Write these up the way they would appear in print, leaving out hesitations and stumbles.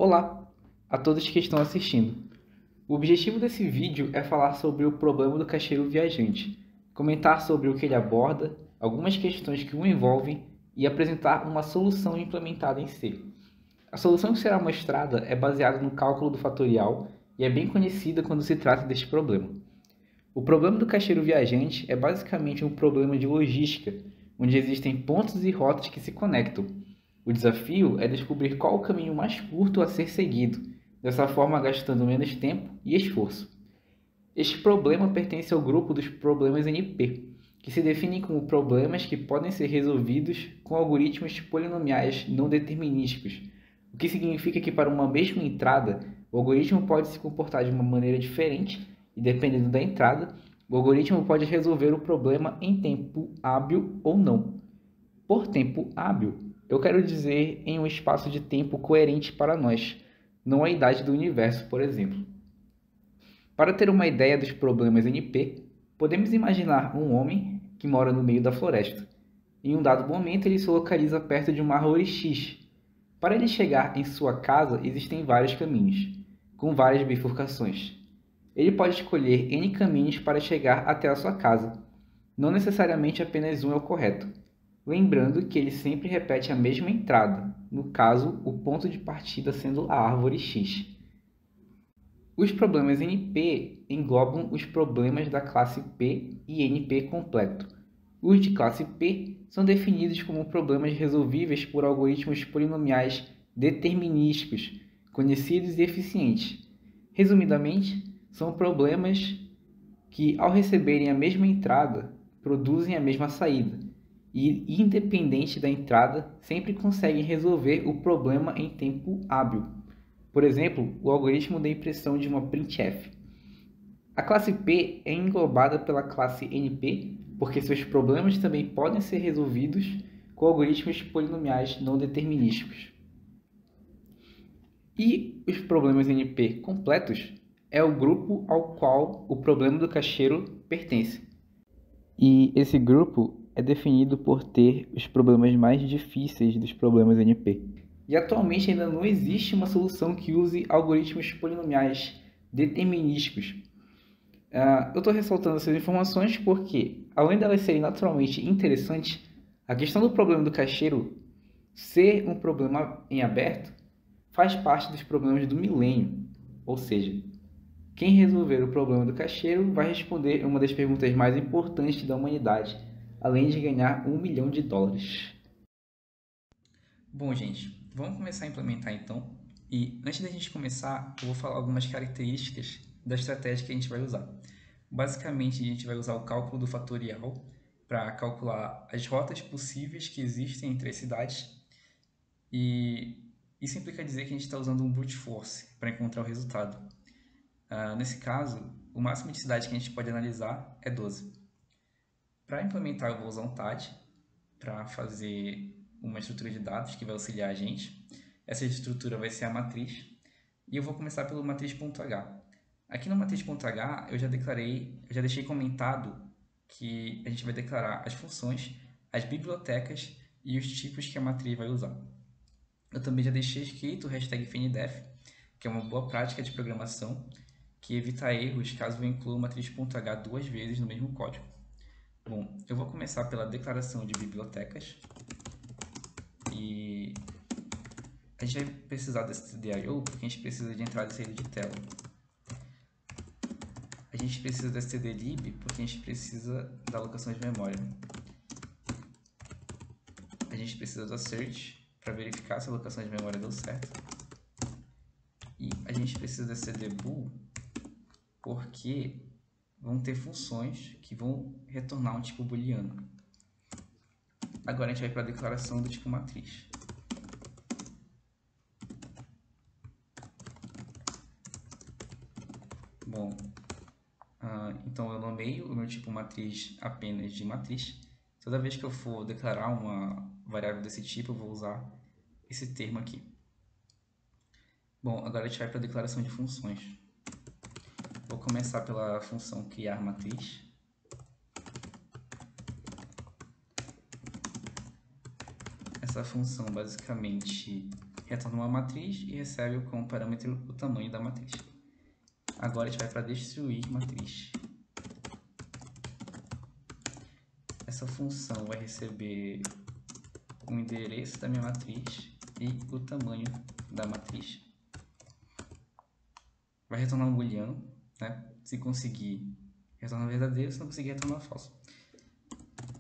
Olá a todos que estão assistindo. O objetivo desse vídeo é falar sobre o problema do caixeiro viajante, comentar sobre o que ele aborda, algumas questões que o envolvem e apresentar uma solução implementada em C. A solução que será mostrada é baseada no cálculo do fatorial e é bem conhecida quando se trata deste problema. O problema do caixeiro viajante é basicamente um problema de logística, onde existem pontos e rotas que se conectam. O desafio é descobrir qual o caminho mais curto a ser seguido, dessa forma gastando menos tempo e esforço. Este problema pertence ao grupo dos problemas NP, que se definem como problemas que podem ser resolvidos com algoritmos polinomiais não determinísticos, o que significa que para uma mesma entrada, o algoritmo pode se comportar de uma maneira diferente e, dependendo da entrada, o algoritmo pode resolver o problema em tempo hábil ou não. Por tempo hábil, eu quero dizer em um espaço de tempo coerente para nós, não a idade do universo, por exemplo. Para ter uma ideia dos problemas NP, podemos imaginar um homem que mora no meio da floresta. Em um dado momento, ele se localiza perto de uma árvore X. Para ele chegar em sua casa, existem vários caminhos, com várias bifurcações. Ele pode escolher N caminhos para chegar até a sua casa. Não necessariamente apenas um é o correto. Lembrando que ele sempre repete a mesma entrada, no caso, o ponto de partida sendo a árvore X. Os problemas NP englobam os problemas da classe P e NP completo. Os de classe P são definidos como problemas resolvíveis por algoritmos polinomiais determinísticos, conhecidos e eficientes. Resumidamente, são problemas que, ao receberem a mesma entrada, produzem a mesma saída e, independente da entrada, sempre conseguem resolver o problema em tempo hábil. Por exemplo, o algoritmo da impressão de uma printf. A classe P é englobada pela classe NP, porque seus problemas também podem ser resolvidos com algoritmos polinomiais não determinísticos. E os problemas NP completos é o grupo ao qual o problema do caixeiro pertence. E esse grupo é definido por ter os problemas mais difíceis dos problemas NP. E atualmente ainda não existe uma solução que use algoritmos polinomiais determinísticos. Eu estou ressaltando essas informações porque, além delas serem naturalmente interessantes, a questão do problema do caixeiro ser um problema em aberto faz parte dos problemas do milênio, ou seja, quem resolver o problema do caixeiro vai responder uma das perguntas mais importantes da humanidade, além de ganhar $1 milhão. Bom, gente, vamos começar a implementar então. E antes da gente começar, eu vou falar algumas características da estratégia que a gente vai usar. Basicamente, a gente vai usar o cálculo do fatorial para calcular as rotas possíveis que existem entre as cidades. E isso implica dizer que a gente está usando um brute force para encontrar o resultado. Nesse caso, o máximo de cidades que a gente pode analisar é 12. Para implementar, eu vou usar um TAD para fazer uma estrutura de dados que vai auxiliar a gente. Essa estrutura vai ser a matriz. E eu vou começar pelo matriz.h. Aqui no matriz.h eu já deixei comentado que a gente vai declarar as funções, as bibliotecas e os tipos que a matriz vai usar. Eu também já deixei escrito o hashtag FNDEF, que é uma boa prática de programação que evita erros caso eu inclua o matriz.h duas vezes no mesmo código. Bom, eu vou começar pela declaração de bibliotecas e a gente vai precisar desse stdio porque a gente precisa de entrada e saída de tela. A gente precisa da stdlib porque a gente precisa da alocação de memória. A gente precisa da search para verificar se a alocação de memória deu certo. E a gente precisa da stdbool porque vão ter funções que vão retornar um tipo booleano. Agora a gente vai para a declaração do tipo matriz. Bom, então eu nomeio o meu tipo matriz apenas de matriz. Toda vez que eu for declarar uma variável desse tipo, eu vou usar esse termo aqui. Bom, agora a gente vai para a declaração de funções. Vou começar pela função criar matriz. Essa função basicamente retorna uma matriz e recebe como parâmetro o tamanho da matriz. Agora a gente vai para destruir matriz. Essa função vai receber o endereço da minha matriz e o tamanho da matriz. Vai retornar um booleano, né? Se conseguir, retorna verdadeiro, se não conseguir, retorna falso.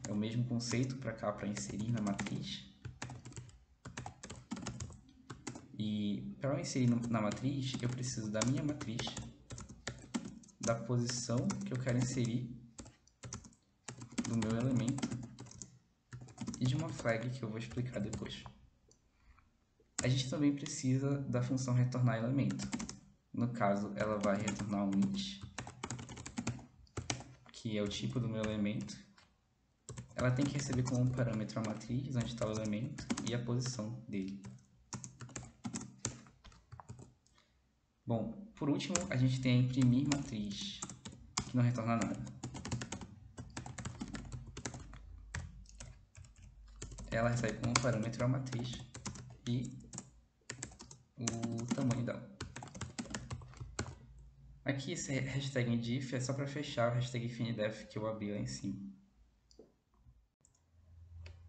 É o mesmo conceito para cá, para inserir na matriz. E para eu inserir na matriz, eu preciso da minha matriz, da posição que eu quero inserir do meu elemento e de uma flag que eu vou explicar depois. A gente também precisa da função retornar elemento. No caso, ela vai retornar um int, que é o tipo do meu elemento. Ela tem que receber como parâmetro a matriz, onde está o elemento, e a posição dele. Bom, por último, a gente tem a imprimir matriz, que não retorna nada. Ela recebe como parâmetro a matriz e o tamanho dela. Aqui esse hashtag diff é só para fechar o hashtag ifndef que eu abri lá em cima.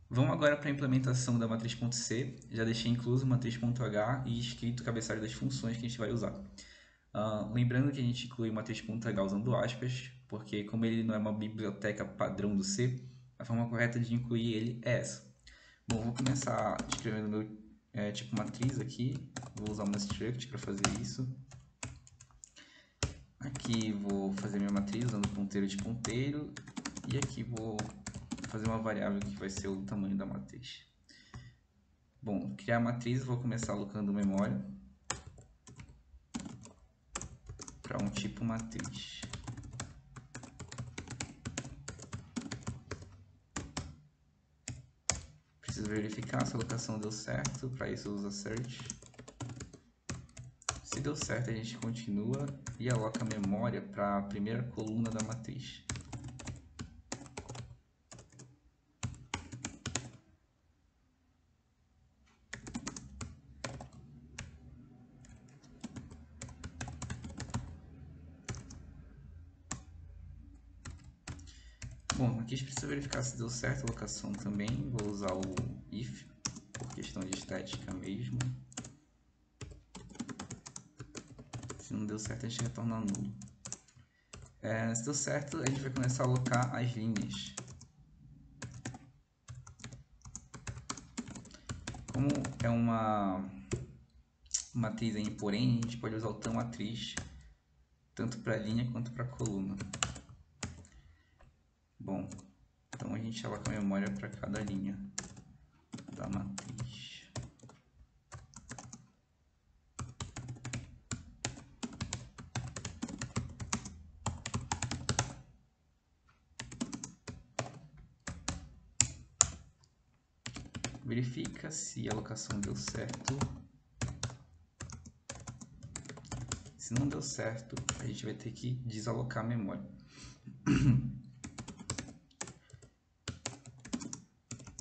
Vamos agora para a implementação da matriz.c. Já deixei incluso matriz.h e escrito o cabeçalho das funções que a gente vai usar. Lembrando que a gente inclui matriz.h usando aspas, porque como ele não é uma biblioteca padrão do C, a forma correta de incluir ele é essa. Bom, vou começar escrevendo meu tipo matriz aqui. Vou usar uma struct para fazer isso. Aqui vou fazer minha matriz usando ponteiro de ponteiro. E aqui vou fazer uma variável que vai ser o tamanho da matriz. Bom, criar a matriz, vou começar alocando memória para um tipo matriz. Preciso verificar se a alocação deu certo, para isso eu uso search. Se deu certo, a gente continua e aloca a memória para a primeira coluna da matriz. Bom, aqui a gente precisa verificar se deu certo a alocação também. Vou usar o if, por questão de estética mesmo. Se não deu certo, a gente retorna nulo. Se deu certo, a gente vai começar a alocar as linhas. Como é uma matriz em porém, a gente pode usar o tam matriz tanto para a linha quanto para a coluna. Bom, então a gente aloca a memória para cada linha da matriz. Verifica se a alocação deu certo. Se não deu certo, a gente vai ter que desalocar a memória.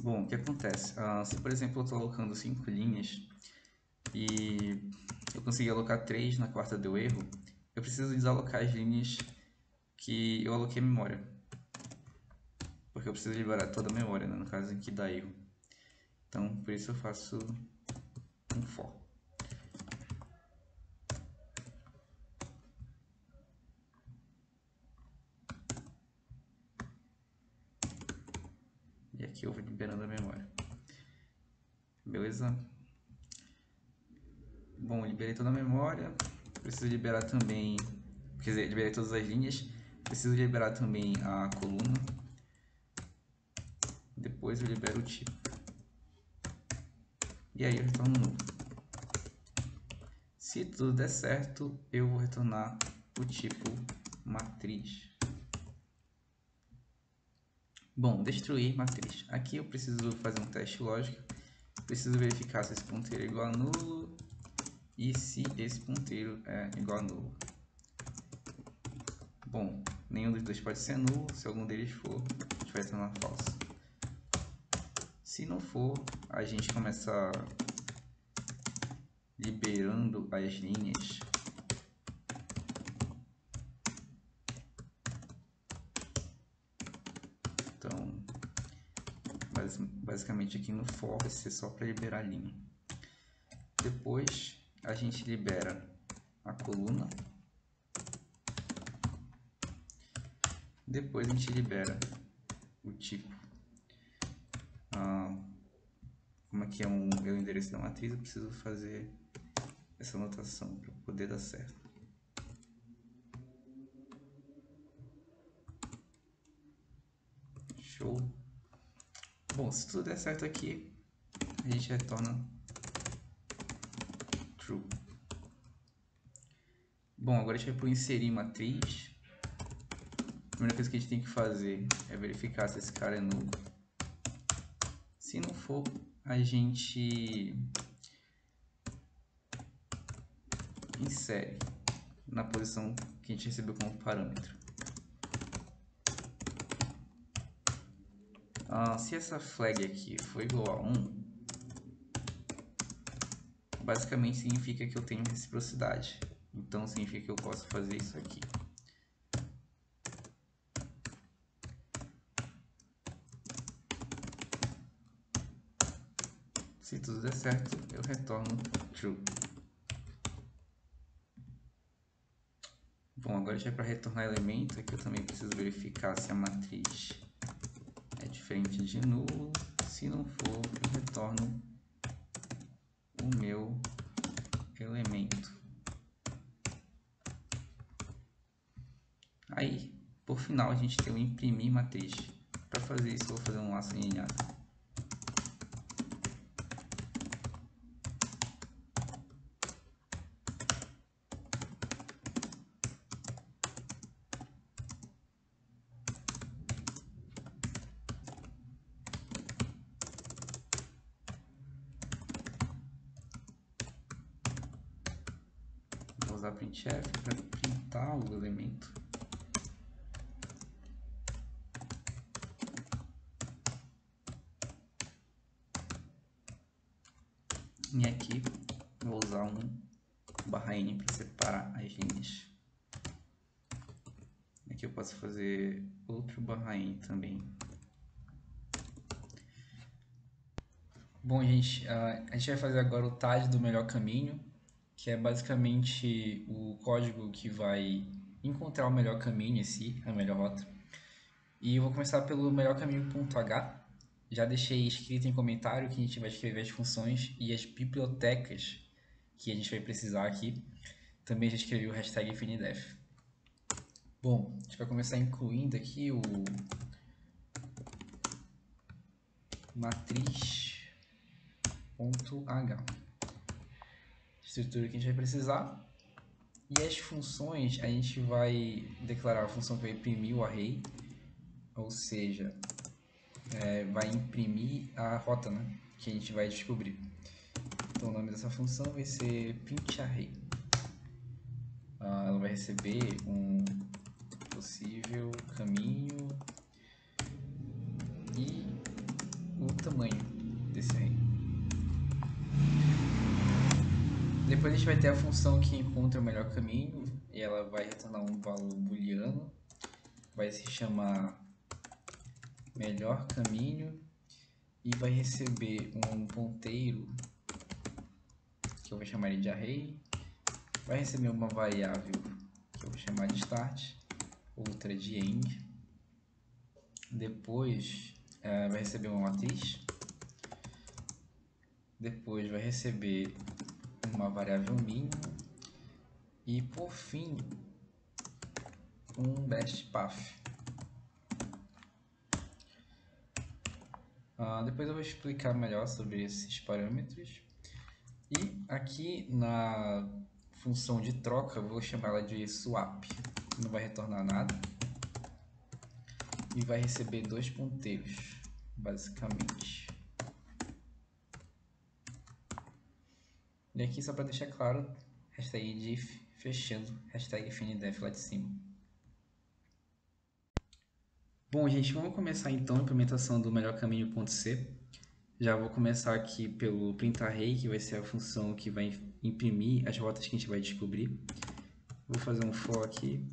Bom, o que acontece? Se, por exemplo, eu estou alocando 5 linhas e eu consegui alocar 3, na quarta deu erro, eu preciso desalocar as linhas que eu aloquei a memória. Porque eu preciso liberar toda a memória, né, no caso em que dá erro. Então, por isso eu faço um for. E aqui eu vou liberando a memória. Beleza? Bom, liberei toda a memória. Preciso liberar também... Quer dizer, liberei todas as linhas. Preciso liberar também a coluna. Depois eu libero o tipo. E aí eu retorno nulo. Se tudo der certo, eu vou retornar o tipo matriz. Bom, destruir matriz. Aqui eu preciso fazer um teste lógico. Preciso verificar se esse ponteiro é igual a nulo e se esse ponteiro é igual a nulo. Bom, nenhum dos dois pode ser nulo. Se algum deles for, a gente vai retornar falso. Se não for, a gente começa liberando as linhas. Então, basicamente aqui no for vai ser só para liberar a linha. Depois a gente libera a coluna. Depois a gente libera o tipo. Como aqui é o endereço da matriz, eu preciso fazer essa anotação para poder dar certo. Show! Bom, se tudo der certo aqui, a gente retorna true. Bom, agora a gente vai para o inserir matriz. A primeira coisa que a gente tem que fazer é verificar se esse cara é nulo. Se não for, a gente insere na posição que a gente recebeu como parâmetro. Se essa flag aqui for igual a 1, basicamente significa que eu tenho reciprocidade. Então significa que eu posso fazer isso aqui. Se tudo der certo, eu retorno true. Bom, agora já é para retornar elemento, aqui eu também preciso verificar se a matriz é diferente de nulo. Se não for, eu retorno o meu elemento. Aí, por final, a gente tem o imprimir matriz. Para fazer isso, eu vou fazer um laço alinhado. Vou usar printf para printar o elemento. E aqui vou usar um /n para separar as linhas. Aqui eu posso fazer outro /n também. Bom, gente, a gente vai fazer agora o TAD do melhor caminho, que é basicamente o código que vai encontrar o melhor caminho em si, a melhor rota. E eu vou começar pelo melhor caminho.h. Já deixei escrito em comentário que a gente vai escrever as funções e as bibliotecas que a gente vai precisar aqui. Também já escrevi o hashtag FNDEF. Bom, a gente vai começar incluindo aqui o matriz.h, estrutura que a gente vai precisar. E as funções, a gente vai declarar a função que vai imprimir o array, ou seja, vai imprimir a rota, né, que a gente vai descobrir. Então o nome dessa função vai ser printArray. Ela vai receber um possível caminho e o tamanho desse array. Depois a gente vai ter a função que encontra o melhor caminho e ela vai retornar um valor booleano. Vai se chamar melhor caminho e vai receber um ponteiro que eu vou chamar de array. Vai receber uma variável que eu vou chamar de start, outra de end. Depois vai receber uma matriz. Depois vai receber uma variável mínima. E por fim, um best path. Depois eu vou explicar melhor sobre esses parâmetros. E aqui na função de troca, eu vou chamar ela de swap. Não vai retornar nada. E vai receber dois ponteiros, basicamente. E aqui, só para deixar claro, hashtag diff fechando, hashtag FNDEF lá de cima. Bom, gente, vamos começar então a implementação do melhor caminho.c. Já vou começar aqui pelo printArray, que vai ser a função que vai imprimir as rotas que a gente vai descobrir. Vou fazer um for aqui.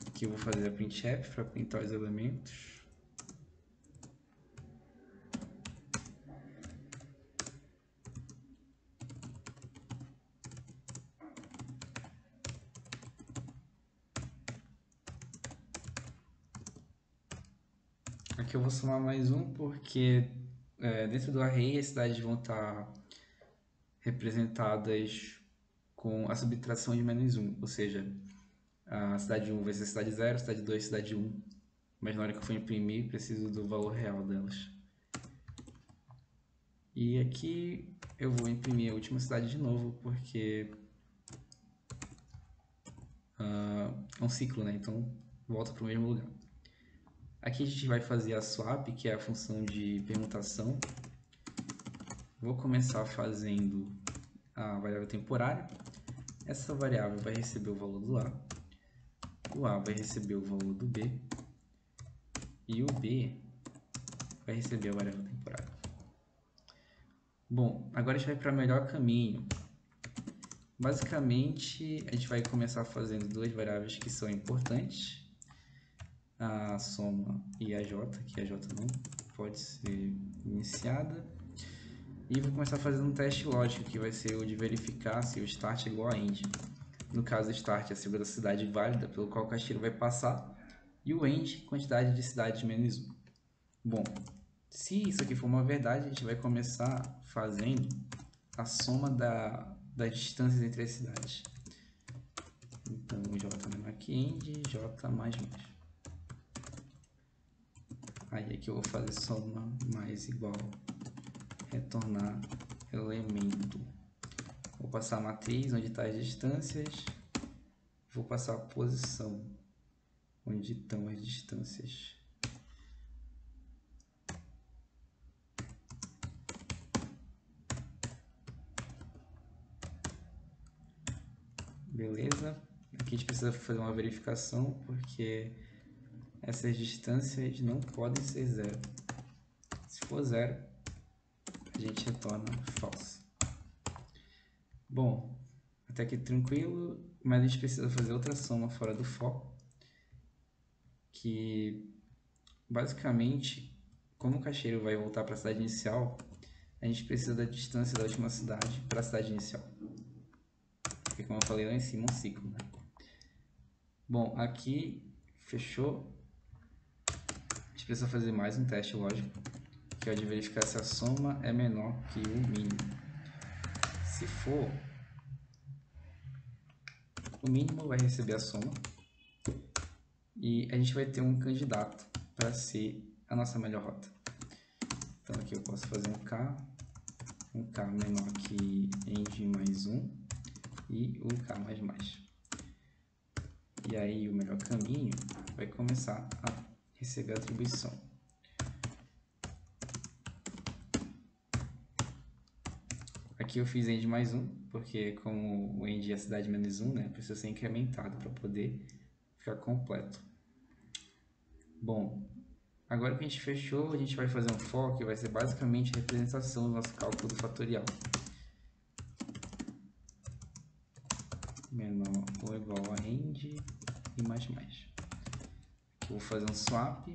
Aqui eu vou fazer a printf para printar os elementos. Aqui eu vou somar mais um porque dentro do array as cidades vão estar representadas com a subtração de menos 1, ou seja, a cidade 1 vai ser a cidade 0, cidade 2, cidade 1, mas na hora que eu for imprimir preciso do valor real delas. E aqui eu vou imprimir a última cidade de novo porque é um ciclo, né? Então volta para o mesmo lugar. Aqui a gente vai fazer a swap, que é a função de permutação. Vou começar fazendo a variável temporária. Essa variável vai receber o valor do A. O A vai receber o valor do B. E o B vai receber a variável temporária. Bom, agora a gente vai para o melhor caminho. Basicamente, a gente vai começar fazendo duas variáveis que são importantes. A soma e a j, que a j não pode ser iniciada. E vou começar fazendo um teste lógico, que vai ser o de verificar se o start é igual a end. No caso, o start é a velocidade válida pelo qual o caixeiro vai passar, e o end, quantidade de cidades menos 1. Bom, se isso aqui for uma verdade, a gente vai começar fazendo a soma das distâncias entre as cidades. Então, j menor que end, j mais mais. Aí aqui eu vou fazer soma mais igual, retornar elemento. Vou passar a matriz onde estão as distâncias, vou passar a posição onde estão as distâncias. Beleza? Aqui a gente precisa fazer uma verificação porque essas distâncias não podem ser zero. Se for zero, a gente retorna false. Bom, até aqui tranquilo, mas a gente precisa fazer outra soma fora do for, que basicamente, como o caixeiro vai voltar para a cidade inicial, a gente precisa da distância da última cidade para a cidade inicial. Porque, como eu falei lá em cima, um ciclo, né? Bom, aqui fechou. A gente precisa fazer mais um teste lógico, que é o de verificar se a soma é menor que o mínimo. Se for, o mínimo vai receber a soma e a gente vai ter um candidato para ser a nossa melhor rota. Então aqui eu posso fazer um K menor que end mais 1 e o K mais mais. E aí o melhor caminho vai começar a receber a atribuição. Aqui eu fiz end mais 1, porque como o end é a cidade menos 1, né, precisa ser incrementado para poder ficar completo. Bom, agora que a gente fechou, a gente vai fazer um for, que vai ser basicamente a representação do nosso cálculo do fatorial. Menor ou igual a end e mais mais. Aqui eu vou fazer um swap,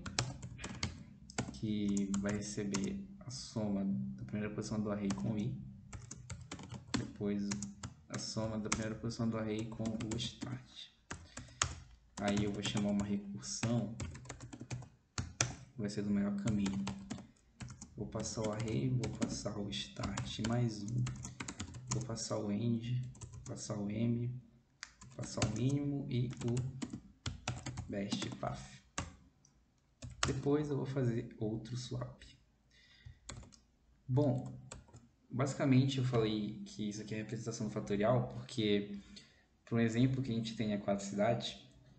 que vai receber a soma da primeira posição do array com i, depois a soma da primeira posição do array com o start. Aí eu vou chamar uma recursão, vai ser do melhor caminho. Vou passar o array, vou passar o start mais 1, vou passar o end, passar o m, passar o mínimo e o best path. Depois eu vou fazer outro swap. Bom, basicamente eu falei que isso aqui é a representação do fatorial porque, para um exemplo que a gente tenha 4 cidades,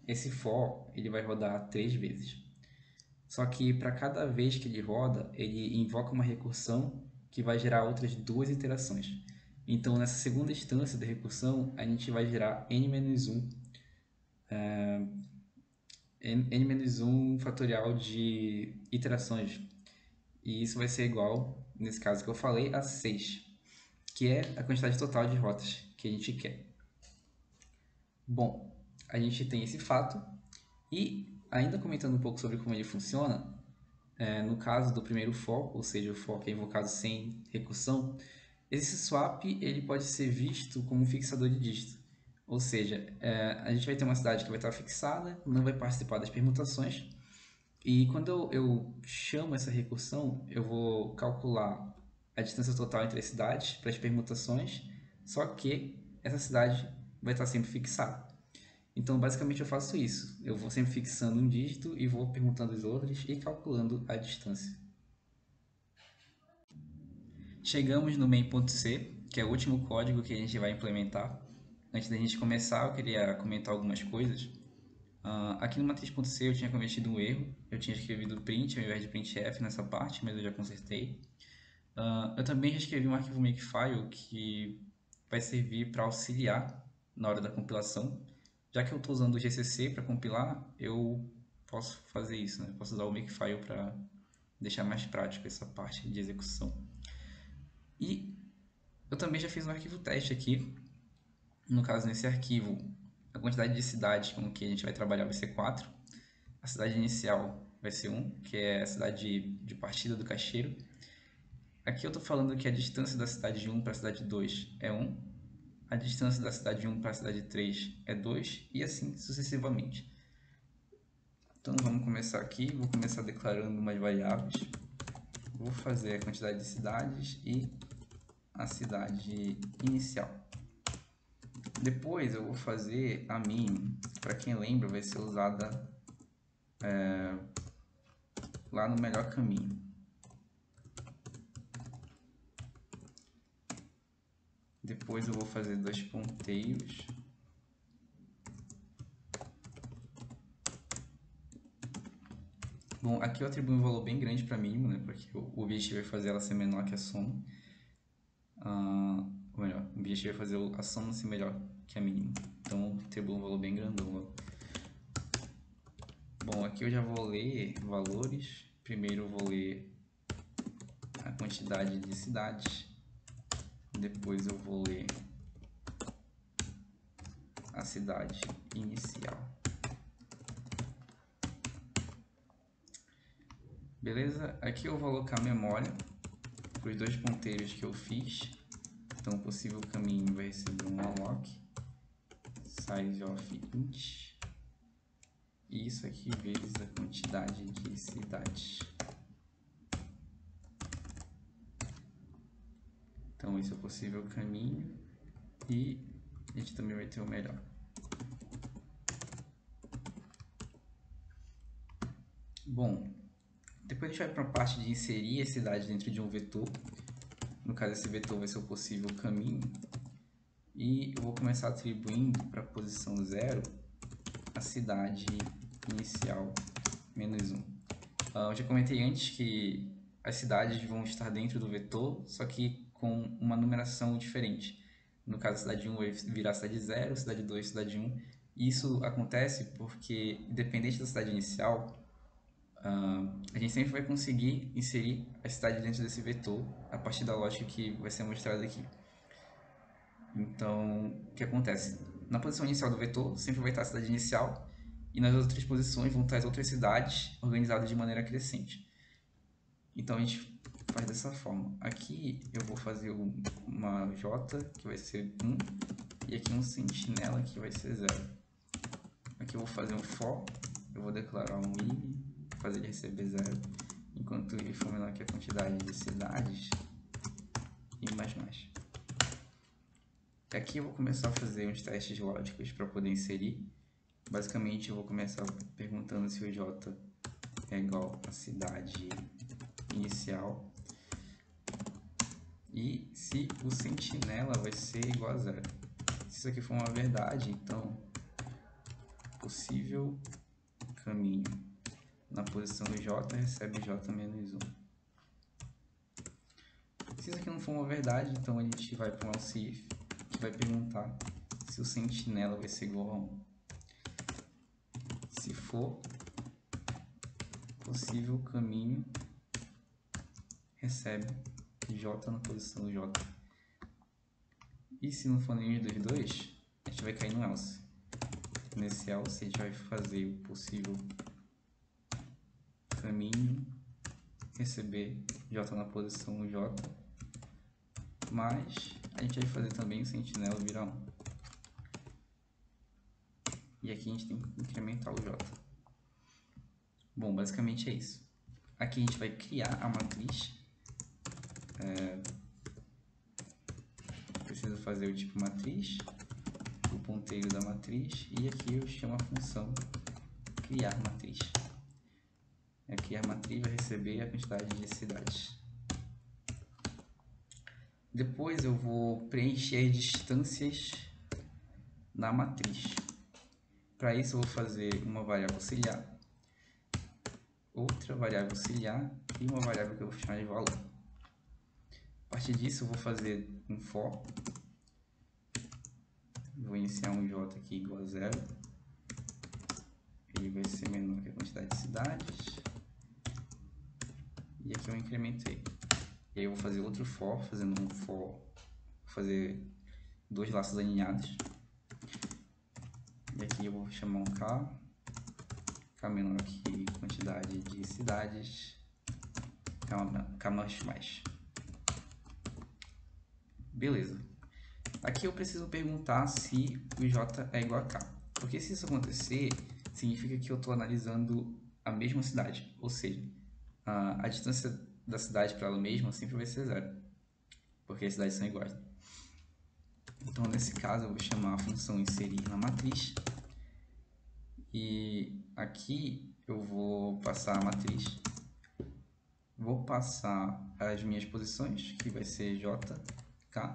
esse for ele vai rodar 3 vezes. Só que para cada vez que ele roda, ele invoca uma recursão que vai gerar outras 2 iterações. Então, nessa segunda instância da recursão, a gente vai gerar n-1 n-1 fatorial de iterações. E isso vai ser igual, nesse caso que eu falei, a 6, que é a quantidade total de rotas que a gente quer. Bom, a gente tem esse fato e, ainda comentando um pouco sobre como ele funciona, no caso do primeiro for, ou seja, o for que é invocado sem recursão, esse swap ele pode ser visto como um fixador de dígito. Ou seja, a gente vai ter uma cidade que vai estar fixada, não vai participar das permutações, e quando eu chamo essa recursão, eu vou calcular a distância total entre as cidades para as permutações, só que essa cidade vai estar sempre fixada. Então, basicamente, eu faço isso. Eu vou sempre fixando um dígito e vou perguntando os outros e calculando a distância. Chegamos no main.c, que é o último código que a gente vai implementar. Antes da gente começar, eu queria comentar algumas coisas. Aqui no matriz.c eu tinha cometido um erro. Eu tinha escrevido print ao invés de printf nessa parte, mas eu já consertei. Eu também já escrevi um arquivo makefile que vai servir para auxiliar na hora da compilação. Já que eu estou usando o GCC para compilar, eu posso fazer isso, né? Posso usar o makefile para deixar mais prático essa parte de execução. E eu também já fiz um arquivo teste aqui. No caso, nesse arquivo, a quantidade de cidades com que a gente vai trabalhar vai ser 4. A cidade inicial vai ser 1, que é a cidade de partida do caixeiro. Aqui eu estou falando que a distância da cidade 1 para a cidade 2 é 1. A distância da cidade 1 para a cidade 3 é 2 e assim sucessivamente. Então vamos começar aqui, vou começar declarando umas variáveis. Vou fazer a quantidade de cidades e a cidade inicial. Depois eu vou fazer a min, para quem lembra, vai ser usada lá no melhor caminho. Depois eu vou fazer 2 ponteiros. Bom, aqui eu atribuo um valor bem grande para mínimo, né? Porque o objetivo é fazer ela ser menor que a soma. Ou melhor, o objetivo é fazer a soma ser melhor que a mínima. Então eu atribuo um valor bem grandão. Bom, aqui eu já vou ler valores. Primeiro eu vou ler a quantidade de cidades. Depois eu vou ler a cidade inicial. Beleza? Aqui eu vou alocar memória para os 2 ponteiros que eu fiz. Então o possível caminho vai receber um alloc size of int. E isso aqui vezes a quantidade de cidades. Então esse é o possível caminho e a gente também vai ter o melhor. Bom, depois a gente vai para a parte de inserir a cidade dentro de um vetor. No caso, esse vetor vai ser o possível caminho. E eu vou começar atribuindo para a posição 0 a cidade inicial menos 1. Eu já comentei antes que as cidades vão estar dentro do vetor, só que com uma numeração diferente. No caso, a cidade 1 vai virar cidade 0, cidade 2, cidade 1. Isso acontece porque, independente da cidade inicial, a gente sempre vai conseguir inserir a cidade dentro desse vetor a partir da lógica que vai ser mostrada aqui. Então, o que acontece? Na posição inicial do vetor, sempre vai estar a cidade inicial, e nas outras posições vão estar as outras cidades organizadas de maneira crescente. Então, a gente faz dessa forma. Aqui eu vou fazer uma J, que vai ser 1, e aqui um sentinela, que vai ser 0. Aqui eu vou fazer um for, eu vou declarar um if, fazer ele receber 0, enquanto ele for menor que a quantidade de cidades, e mais. Aqui eu vou começar a fazer uns testes lógicos para poder inserir. Basicamente eu vou começar perguntando se o J é igual à cidade inicial e se o sentinela vai ser igual a 0. Se isso aqui for uma verdade, então possível caminho na posição J recebe J menos 1. Se isso aqui não for uma verdade, então a gente vai para um else if, que vai perguntar se o sentinela vai ser igual a 1. Se for possível caminho recebe J na posição J. E se não for nenhum dos dois, a gente vai cair no else. Nesse else a gente vai fazer o possível caminho receber J na posição J, mas a gente vai fazer também o sentinela virar 1. E aqui a gente tem que incrementar o J. Bom, basicamente é isso. Aqui a gente vai criar a matriz. Preciso fazer o tipo matriz, o ponteiro da matriz, e aqui eu chamo a função criar matriz. Aqui a matriz vai receber a quantidade de cidades. Depois eu vou preencher distâncias na matriz. Para isso eu vou fazer uma variável auxiliar, outra variável auxiliar e uma variável que eu vou chamar de valor. A partir disso eu vou fazer um for. Vou iniciar um j aqui igual a 0. Ele vai ser menor que a quantidade de cidades. E aqui eu incrementei. E aí eu vou fazer outro for, fazendo um for, vou fazer dois laços alinhados. E aqui eu vou chamar um k menor que quantidade de cidades, k mais. Beleza. Aqui eu preciso perguntar se o j é igual a k. Porque se isso acontecer, significa que eu estou analisando a mesma cidade. Ou seja, a distância da cidade para ela mesma sempre vai ser 0. Porque as cidades são iguais. Então, nesse caso, eu vou chamar a função inserir na matriz. E aqui eu vou passar a matriz. Vou passar as minhas posições, que vai ser j, k.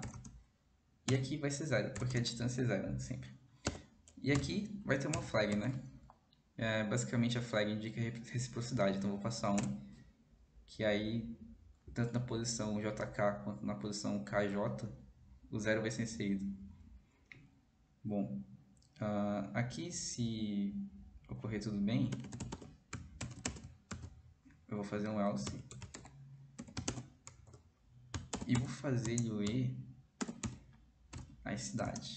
E aqui vai ser 0, porque a distância é 0 sempre. E aqui vai ter uma flag, né? Basicamente a flag indica reciprocidade, então vou passar 1, que aí, tanto na posição jk quanto na posição kj, o 0 vai ser inserido. Bom, aqui se ocorrer tudo bem, eu vou fazer um else e vou fazer ele ler as cidades.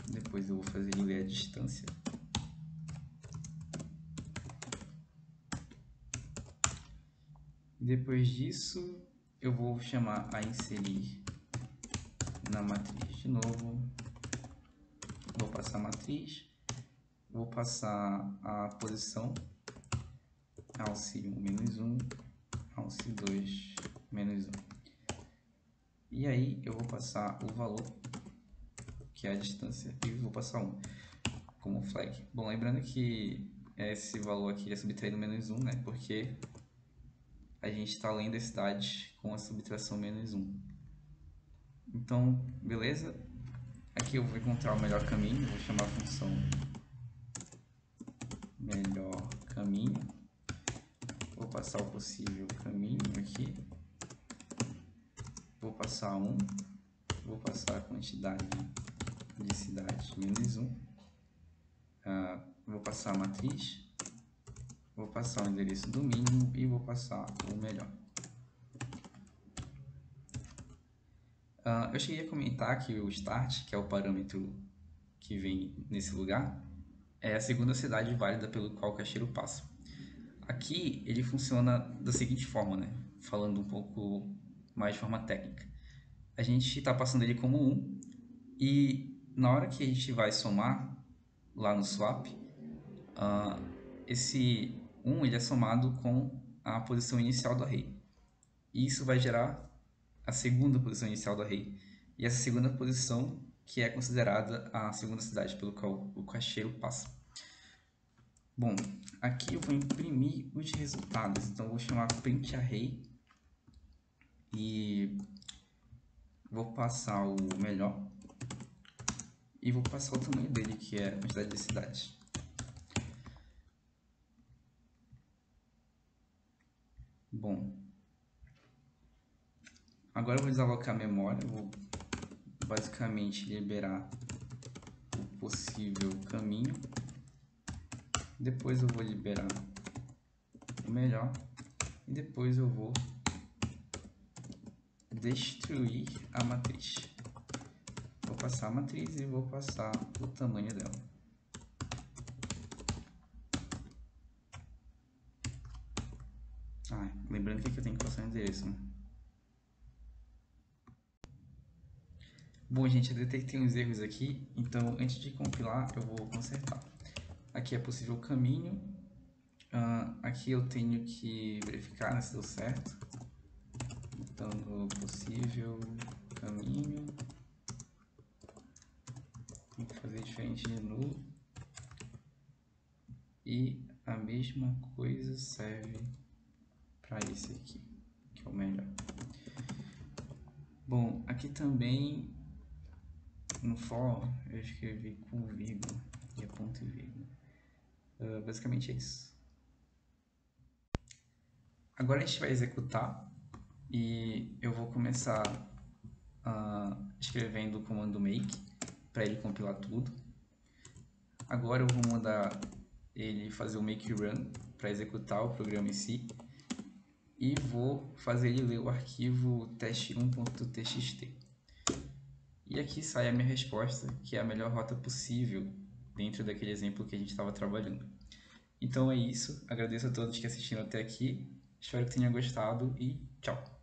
Depois eu vou fazer ele ler a distância. Depois disso, eu vou chamar a inserir na matriz de novo. Vou passar a matriz. Vou passar a posição alce 1 menos 1, alce 2 menos 1. E aí eu vou passar o valor, que é a distância, e vou passar 1 como flag. Bom, lembrando que esse valor aqui é subtraído menos 1, né? Porque a gente está além da cidade com a subtração menos 1. Então, beleza? Aqui eu vou encontrar o melhor caminho, vou chamar a função melhor caminho. Vou passar o possível caminho aqui. Vou passar 1. Vou passar a quantidade de cidades menos 1. Vou passar a matriz. Vou passar o endereço do mínimo e vou passar o melhor. Eu cheguei a comentar que o start, que é o parâmetro que vem nesse lugar, é a segunda cidade válida pelo qual o caixeiro passa. Aqui ele funciona da seguinte forma, né? Falando um pouco mais de forma técnica. A gente está passando ele como 1 e na hora que a gente vai somar lá no swap, esse 1 ele é somado com a posição inicial do array. E isso vai gerar a segunda posição inicial do array. E essa segunda posição que é considerada a segunda cidade pelo qual o caixeiro passa. Bom, aqui eu vou imprimir os resultados. Então eu vou chamar print array e vou passar o melhor e vou passar o tamanho dele, que é a quantidade de cidades. Bom, agora eu vou desalocar a memória, vou basicamente liberar o possível caminho, depois eu vou liberar o melhor e depois eu vou destruir a matriz. Vou passar a matriz e vou passar o tamanho dela. Lembrando que aqui eu tenho que passar o endereço, né? Bom, gente, eu detectei uns erros aqui, então antes de compilar eu vou consertar. Aqui é possível o caminho, aqui eu tenho que verificar, né, se deu certo. Então, no possível caminho, tem que fazer diferente de nulo. E a mesma coisa serve para esse aqui, que é o melhor. Bom, aqui também no for eu escrevi com vírgula e é ponto e vírgula. Basicamente é isso. Agora a gente vai executar e eu vou começar escrevendo o comando make para ele compilar tudo. Agora eu vou mandar ele fazer o make run para executar o programa em si e vou fazer ele ler o arquivo teste1.txt. E aqui sai a minha resposta, que é a melhor rota possível dentro daquele exemplo que a gente estava trabalhando. Então é isso, agradeço a todos que assistiram até aqui, espero que tenham gostado e tchau!